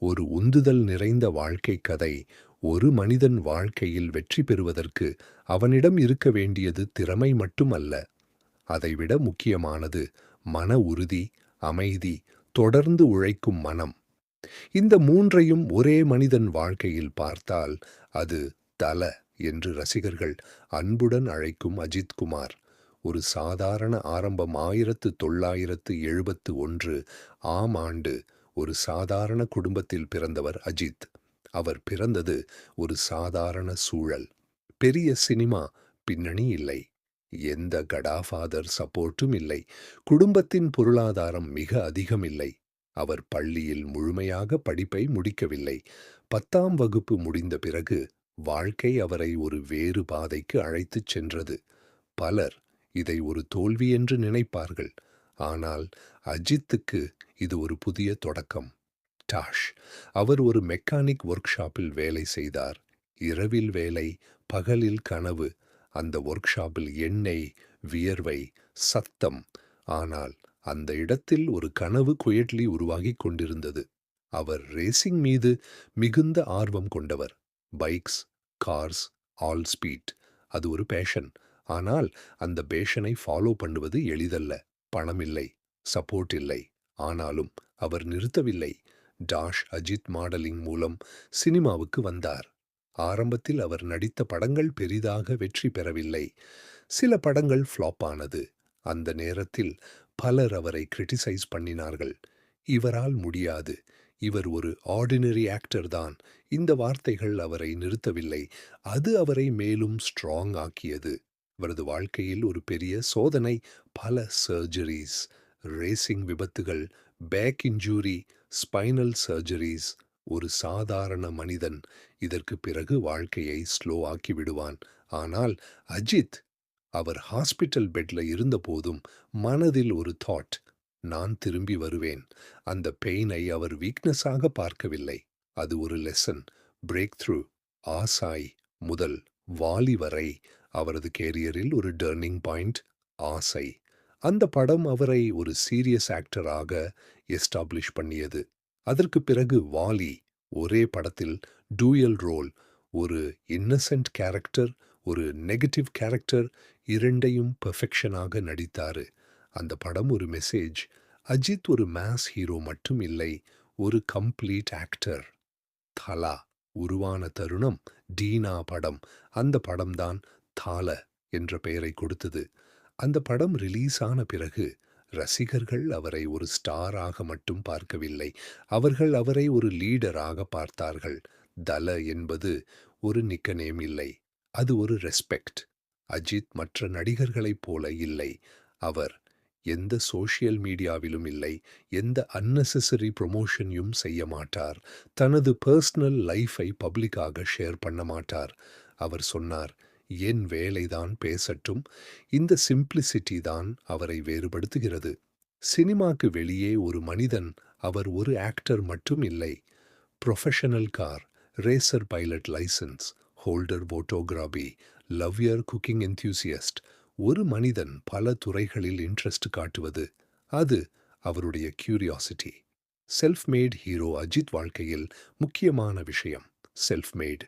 ஒரு உந்துதல் நிறைந்த வாழ்க்கை கதை. ஒரு மனிதன் வாழ்க்கையில் வெற்றி பெறுவதற்கு அவனிடம் இருக்க வேண்டியது திறமை மட்டுமல்ல, அதைவிட முக்கியமானது மன உறுதி, அமைதி, தொடர்ந்து உழைக்கும் மனம். இந்த மூன்றையும் ஒரே மனிதன் வாழ்க்கையில் பார்த்தால் அது தல என்று ரசிகர்கள் அன்புடன் அழைக்கும் அஜித் குமார். ஒரு சாதாரண ஆரம்பம். 1971 ஆம் ஆண்டு ஒரு சாதாரண குடும்பத்தில் பிறந்தவர் அஜித். அவர் பிறந்தது ஒரு சாதாரண சூழல். பெரிய சினிமா பின்னணி இல்லை. எந்த கடாஃபாதர் சப்போர்ட்டும் இல்லை. குடும்பத்தின் பொருளாதாரம் மிக அதிகம் இல்லை. அவர் பள்ளியில் முழுமையாக படிப்பை முடிக்கவில்லை. 10ஆம் வகுப்பு முடிந்த பிறகு வாழ்க்கை அவரை ஒரு வேறு பாதைக்கு அழைத்துச் சென்றது. பலர் இதை ஒரு தோல்வி என்று நினைப்பார்கள். ஆனால் அஜித்துக்கு இது ஒரு புதிய தொடக்கம். டாஷ். அவர் ஒரு மெக்கானிக் ஒர்க் ஷாப்பில் வேலை செய்தார். இரவில் வேலை, பகலில் கனவு. அந்த ஒர்க் ஷாப்பில் எண்ணெய், வியர்வை, சத்தம். ஆனால் அந்த இடத்தில் ஒரு கனவு குயட்லி உருவாகிக் கொண்டிருந்தது. அவர் ரேசிங் மீது மிகுந்த ஆர்வம் கொண்டவர். Bikes, cars, all speed. அது ஒரு பேஷன். ஆனால் அந்த பேஷனை ஃபாலோ பண்ணுவது எளிதல்ல. பணம் இல்லை, சப்போர்ட் இல்லை. ஆனாலும் அவர் நிறுத்தவில்லை. டாஷ் அஜித் மாடலிங் மூலம் சினிமாவுக்கு வந்தார். ஆரம்பத்தில் அவர் நடித்த படங்கள் பெரிதாக வெற்றி பெறவில்லை. சில படங்கள் ஃப்ளாப் ஆனது. அந்த நேரத்தில் பலர் அவரை கிரிட்டிசைஸ் பண்ணினார்கள். இவரால் முடியாது, இவர் ஒரு ஆர்டினரி ஆக்டர் தான். இந்த வார்த்தைகள் அவரை நிறுத்தவில்லை. அது அவரை மேலும் ஸ்ட்ராங் ஆக்கியது. அவரது வாழ்க்கையில் ஒரு பெரிய சோதனை. பல சர்ஜரிஸ், ரேசிங் விபத்துகள், பேக் இன்ஜூரி, ஸ்பைனல் சர்ஜரிஸ். ஒரு சாதாரண மனிதன் இதற்கு பிறகு வாழ்க்கையை ஸ்லோ ஆக்கி விடுவான். ஆனால் அஜித், அவர் ஹாஸ்பிட்டல் பெட்ல இருந்தபோதும் மனதில் ஒரு தாட், நான் திரும்பி வருவேன். அந்த பெயினை அவர் வீக்னஸாக பார்க்கவில்லை. அது ஒரு லெசன். Break through. ஆசாய் முதல் வாலி வரை அவரது கேரியரில் ஒரு டர்னிங் பாயிண்ட். ஆசை. அந்த படம் அவரை ஒரு சீரியஸ் ஆக்டராக எஸ்டாப்ளிஷ் பண்ணியது. அதற்கு பிறகு வாலி. ஒரே படத்தில் டூயல் ரோல். ஒரு இன்னசென்ட் கேரக்டர், ஒரு நெகட்டிவ் கேரக்டர். இரண்டையும் பெர்ஃபெக்ஷனாக நடித்தாரு. அந்த படம் ஒரு மெசேஜ். அஜித் ஒரு மாஸ் ஹீரோ மட்டும் இல்லை, ஒரு கம்ப்ளீட் ஆக்டர். தலா உருவான தருணம். டீனா படம். அந்த படம்தான் தால என்ற பெயரை கொடுத்தது. அந்த படம் ரிலீஸ் ஆன பிறகு ரசிகர்கள் அவரை ஒரு ஸ்டாராக மட்டும் பார்க்கவில்லை. அவர்கள் அவரை ஒரு லீடராக பார்த்தார்கள். தல என்பது ஒரு நிக்கநேம் இல்லை, அது ஒரு ரெஸ்பெக்ட். அஜித் மற்ற நடிகர்களைப் போல இல்லை. அவர் எந்த சோஷியல் மீடியாவிலும் இல்லை. எந்த அன்னெசசரி ப்ரொமோஷனையும் செய்ய மாட்டார். தனது பர்சனல் லைஃபை பப்ளிக்காக ஷேர் பண்ண மாட்டார். அவர் சொன்னார், என் வேலைதான் பேசட்டும். இந்த சிம்பிளிசிட்டி தான் அவரை வேறுபடுத்துகிறது. சினிமாக்கு வெளியே ஒரு மனிதன். அவர் ஒரு ஆக்டர் மட்டும் இல்லை. Professional car, racer pilot licence holder, photography, lover, cooking enthusiast. ஒரு மனிதன் பல துறைகளில் இன்ட்ரெஸ்ட் காட்டுவது, அது அவருடைய curiosity. Self made hero Ajith வாழ்க்கையில் முக்கியமான விஷயம் செல்ஃப் மேட்.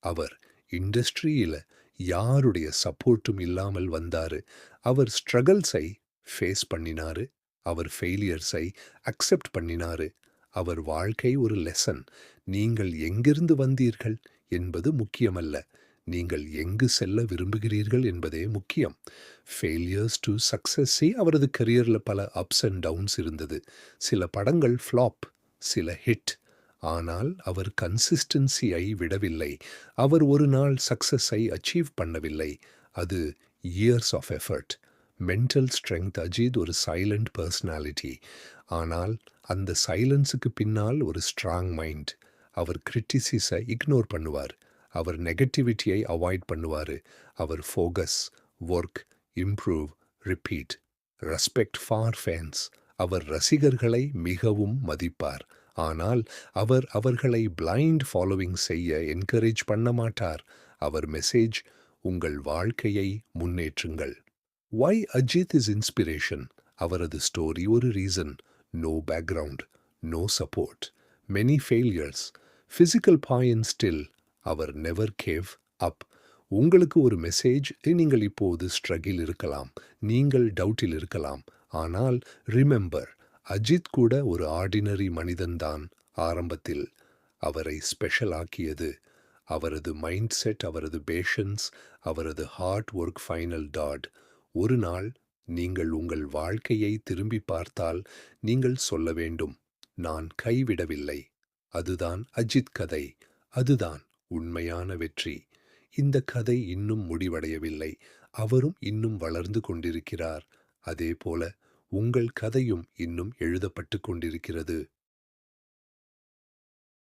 அவர் இண்டஸ்ட்ரியில யாருடைய சப்போர்ட்டும் இல்லாமல் வந்தாரு. அவர் ஸ்ட்ரகிள்ஸை ஃபேஸ் பண்ணினாரு. அவர் ஃபெயிலியர்ஸை அக்செப்ட் பண்ணினாரு. அவர் வாழ்க்கை ஒரு லெசன். நீங்கள் எங்கிருந்து வந்தீர்கள் என்பது முக்கியமல்ல, நீங்கள் எங்கு செல்ல விரும்புகிறீர்கள் என்பதே முக்கியம். Failures to success. அவரது கரியரில் பல அப்ஸ் அண்ட் டவுன்ஸ் இருந்தது. சில படங்கள் ஃப்ளாப், சில ஹிட். ஆனால் அவர் கன்சிஸ்டன்சியை விடவில்லை. அவர் ஒரு நாள் சக்சஸை அச்சீவ் பண்ணவில்லை. அது years of effort. Mental strength. Ajith ஒரு சைலண்ட் பர்சனாலிட்டி. ஆனால் அந்த சைலன்ஸுக்கு பின்னால் ஒரு ஸ்ட்ராங் மைண்ட். அவர் கிரிட்டிசிஸை இக்னோர் பண்ணுவார். அவர் நெகட்டிவிட்டியை அவாய்ட் பண்ணுவார். அவர் focus, work, improve, repeat. Respect for fans. அவர் ரசிகர்களை மிகவும் மதிப்பார். ஆனால் அவர் அவர்களை பிளைண்ட் ஃபாலோவிங் செய்ய என்கரேஜ் பண்ண மாட்டார். அவர் மெசேஜ், உங்கள் வாழ்க்கையை முன்னேற்றுங்கள். Why Ajith is inspiration. அவரது ஸ்டோரி ஒரு reason. No background, no support. many failures, physical pain still, அவர் never gave up. உங்களுக்கு ஒரு மெசேஜ், நீங்கள் இப்போது ஸ்ட்ரகில் இருக்கலாம், நீங்கள் டவுட்டில் இருக்கலாம். ஆனால் ரிமெம்பர், அஜித் கூட ஒரு ஆர்டினரி மனிதன்தான். ஆரம்பத்தில் அவரை ஸ்பெஷல் ஆக்கியது அவரது மைண்ட் செட், அவரது பேஷன்ஸ், அவரது ஹார்ட் ஒர்க். Final dot. ஒரு நாள் நீங்கள் உங்கள் வாழ்க்கையை திரும்பி பார்த்தால் நீங்கள் சொல்ல வேண்டும், நான் கைவிடவில்லை. அதுதான் அஜித் கதை. அதுதான் உண்மையான வெற்றி. இந்த கதை இன்னும் முடிவடையவில்லை. அவரும் இன்னும் வளர்ந்து கொண்டிருக்கிறார். அதேபோல உங்கள் கதையும் இன்னும் எழுதப்பட்டு கொண்டிருக்கிறது.